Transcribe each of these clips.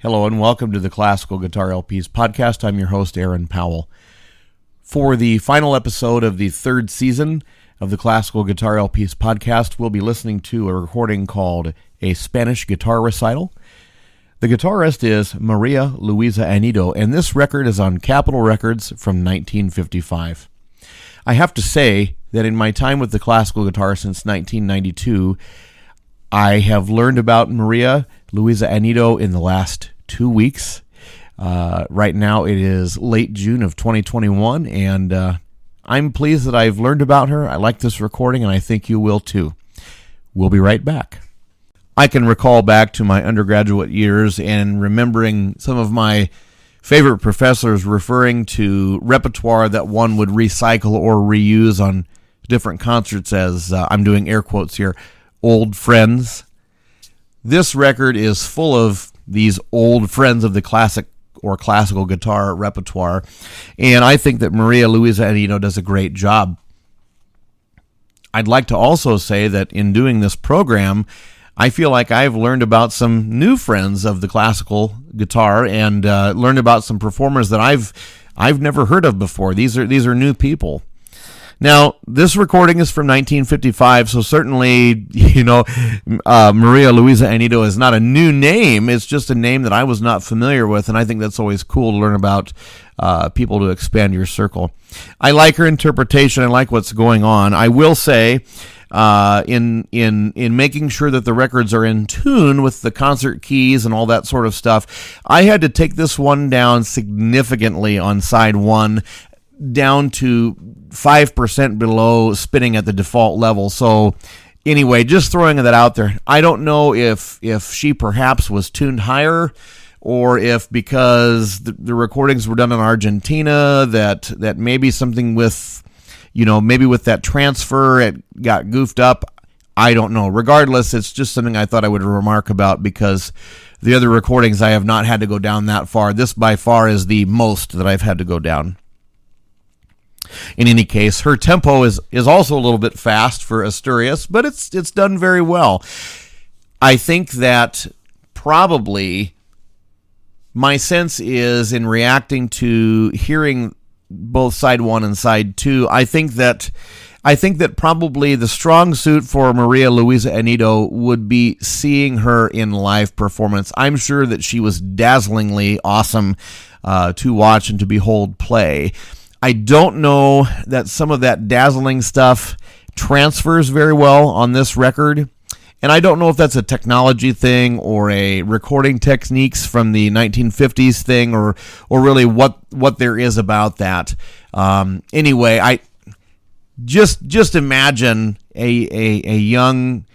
Hello and welcome to the Classical Guitar LPs podcast. I'm your host, Aaron Powell. For the final episode of the third season of the Classical Guitar LPs podcast, we'll be listening to a recording called A Spanish Guitar Recital. The guitarist is Maria Luisa Anido, and this record is on Capitol Records from 1955. I have to say that in my time with the classical guitar since 1992, I have learned about Maria Luisa Anido in the last 2 weeks. Right now it is late June of 2021, and I'm pleased that I've learned about her. I like this recording, and I think you will too. We'll be right back. I can recall back to my undergraduate years and remembering some of my favorite professors referring to repertoire that one would recycle or reuse on different concerts as, I'm doing air quotes here, old friends. This record is full of these old friends of the classic or classical guitar repertoire, and I think that Maria Luisa Anido does a great job. I'd like to also say that in doing this program, I feel like I've learned about some new friends of the classical guitar and learned about some performers that I've never heard of before. These are new people. Now, this recording is from 1955, so certainly, Maria Luisa Anido is not a new name. It's just a name that I was not familiar with, and I think that's always cool to learn about people to expand your circle. I like her interpretation. I like what's going on. I will say, in making sure that the records are in tune with the concert keys and all that sort of stuff, I had to take this one down significantly on side one, down to 5% below spinning at the default level. So anyway, just throwing that out there. I don't know if she perhaps was tuned higher, or if because the recordings were done in Argentina that maybe something with, maybe with that transfer it got goofed up. I don't know. Regardless, it's just something I thought I would remark about because the other recordings I have not had to go down that far. This by far is the most that I've had to go down. In any case, her tempo is also a little bit fast for Asturias, but it's done very well. I think that probably my sense is in reacting to hearing both side one and side two, I think that probably the strong suit for Maria Luisa Anido would be seeing her in live performance. I'm sure that she was dazzlingly awesome to watch and to behold play. I don't know that some of that dazzling stuff transfers very well on this record, and I don't know if that's a technology thing or a recording techniques from the 1950s thing or really what there is about that. Anyway, I just imagine a young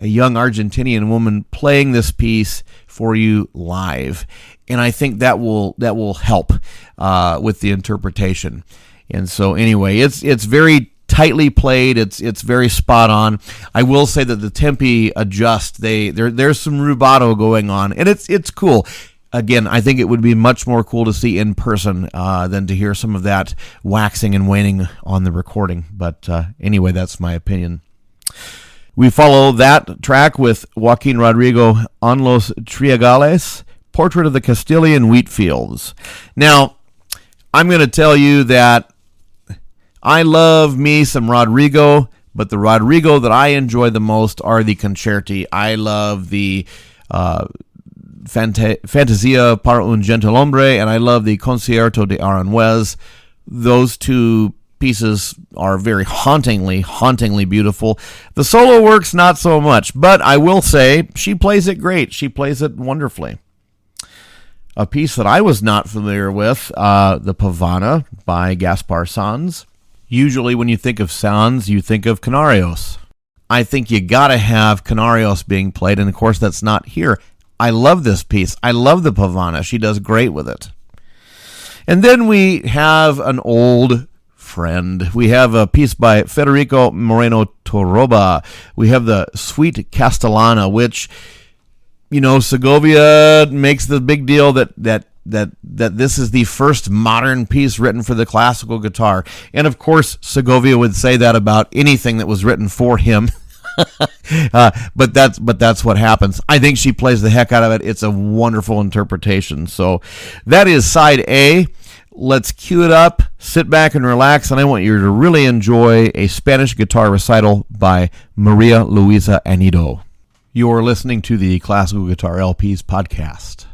Argentinian woman playing this piece for you live, and I think that will help with the interpretation. And so anyway, it's very tightly played. It's very spot on. I will say that the tempi adjust. There's some rubato going on, and it's cool. Again, I think it would be much more cool to see in person than to hear some of that waxing and waning on the recording. But anyway, that's my opinion. We follow that track with Joaquin Rodrigo on Los Triagales, Portrait of the Castilian Wheat Fields. Now, I'm going to tell you that I love me some Rodrigo, but the Rodrigo that I enjoy the most are the concerti. I love the Fantasia para un Gentilhombre, and I love the Concierto de Aranjuez. Those two pieces are very hauntingly beautiful. The solo works not so much, but I will say she plays it great. She plays it wonderfully. A piece that I was not familiar with, the Pavana by Gaspar Sanz. Usually when you think of Sanz, you think of Canarios. I think you gotta have Canarios being played, and of course that's not here. I love this piece. I love the Pavana. She does great with it. And then we have an old friend. We have a piece by Federico Moreno Torroba. We have the Suite Castellana, which, Segovia makes the big deal that this is the first modern piece written for the classical guitar. And of course, Segovia would say that about anything that was written for him. But that's what happens. I think she plays the heck out of it. It's a wonderful interpretation. So that is side A. Let's cue it up, sit back and relax, and I want you to really enjoy a Spanish guitar recital by Maria Luisa Anido. You're listening to the Classical Guitar LPs podcast.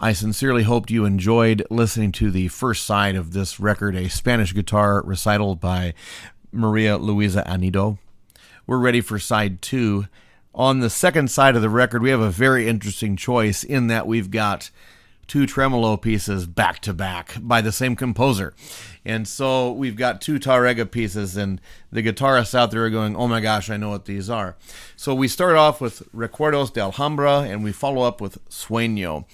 I sincerely hoped you enjoyed listening to the first side of this record, a Spanish guitar recital by Maria Luisa Anido. We're ready for side two. On the second side of the record, we have a very interesting choice in that we've got two tremolo pieces back to back by the same composer. And so we've got two Tarrega pieces, and the guitarists out there are going, oh my gosh, I know what these are. So we start off with Recuerdos de Alhambra, and we follow up with Sueño.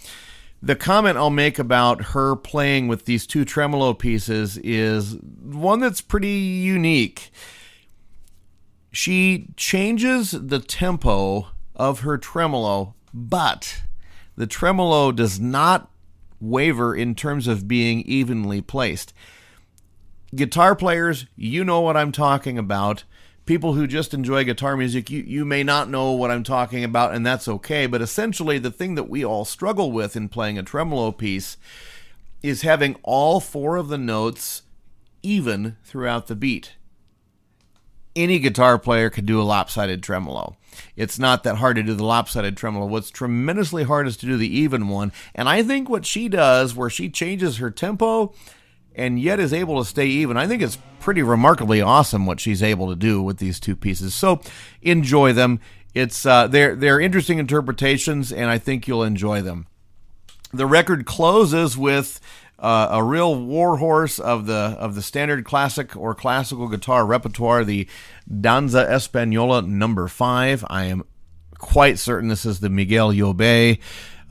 The comment I'll make about her playing with these two tremolo pieces is one that's pretty unique. She changes the tempo of her tremolo, but the tremolo does not waver in terms of being evenly placed. Guitar players, you know what I'm talking about. People who just enjoy guitar music, you may not know what I'm talking about, and that's okay. But essentially, the thing that we all struggle with in playing a tremolo piece is having all four of the notes even throughout the beat. Any guitar player could do a lopsided tremolo. It's not that hard to do the lopsided tremolo. What's tremendously hard is to do the even one. And I think what she does, where she changes her tempo and yet is able to stay even, I think it's pretty remarkably awesome what she's able to do with these two pieces. So enjoy them. It's they're interesting interpretations, and I think you'll enjoy them. The record closes with a real warhorse of the standard classic or classical guitar repertoire, the Danza Española No. 5. I am quite certain this is the Miguel Llobet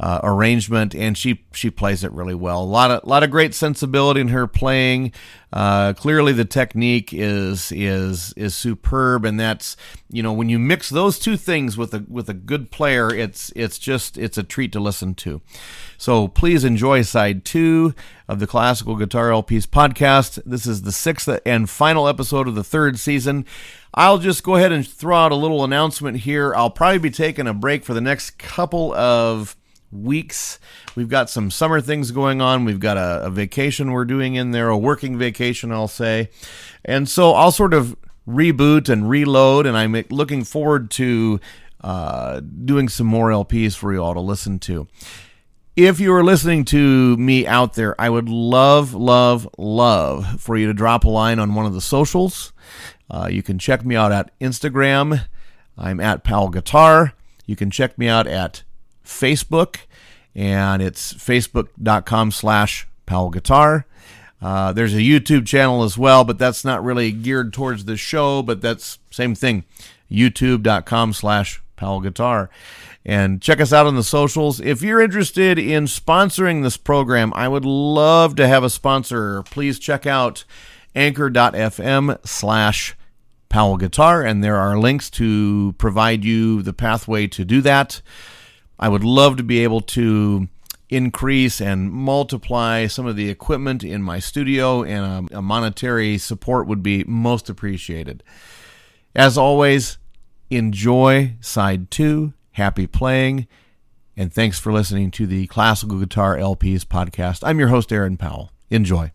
arrangement, and she plays it really well. A lot of great sensibility in her playing. Clearly, the technique is superb, and that's, when you mix those two things with a good player, it's a treat to listen to. So please enjoy side 2 of the Classical Guitar LPs podcast. This is the 6th and final episode of the 3rd season. I'll just go ahead and throw out a little announcement here. I'll probably be taking a break for the next couple of weeks. We've got some summer things going on. We've got a vacation we're doing in there, a working vacation, I'll say. And so I'll sort of reboot and reload, and I'm looking forward to doing some more LPs for you all to listen to. If you are listening to me out there, I would love, love, love for you to drop a line on one of the socials. You can check me out at Instagram. I'm at Powell Guitar. You can check me out at Facebook, and it's facebook.com/Powell Guitar. There's a YouTube channel as well, but that's not really geared towards the show, but that's same thing, youtube.com/Powell Guitar. And check us out on the socials. If you're interested in sponsoring this program, I would love to have a sponsor. Please check out anchor.fm/Powell Guitar, and there are links to provide you the pathway to do that. I would love to be able to increase and multiply some of the equipment in my studio, and a monetary support would be most appreciated. As always, enjoy side 2. Happy playing, and thanks for listening to the Classical Guitar LPs podcast. I'm your host, Aaron Powell. Enjoy.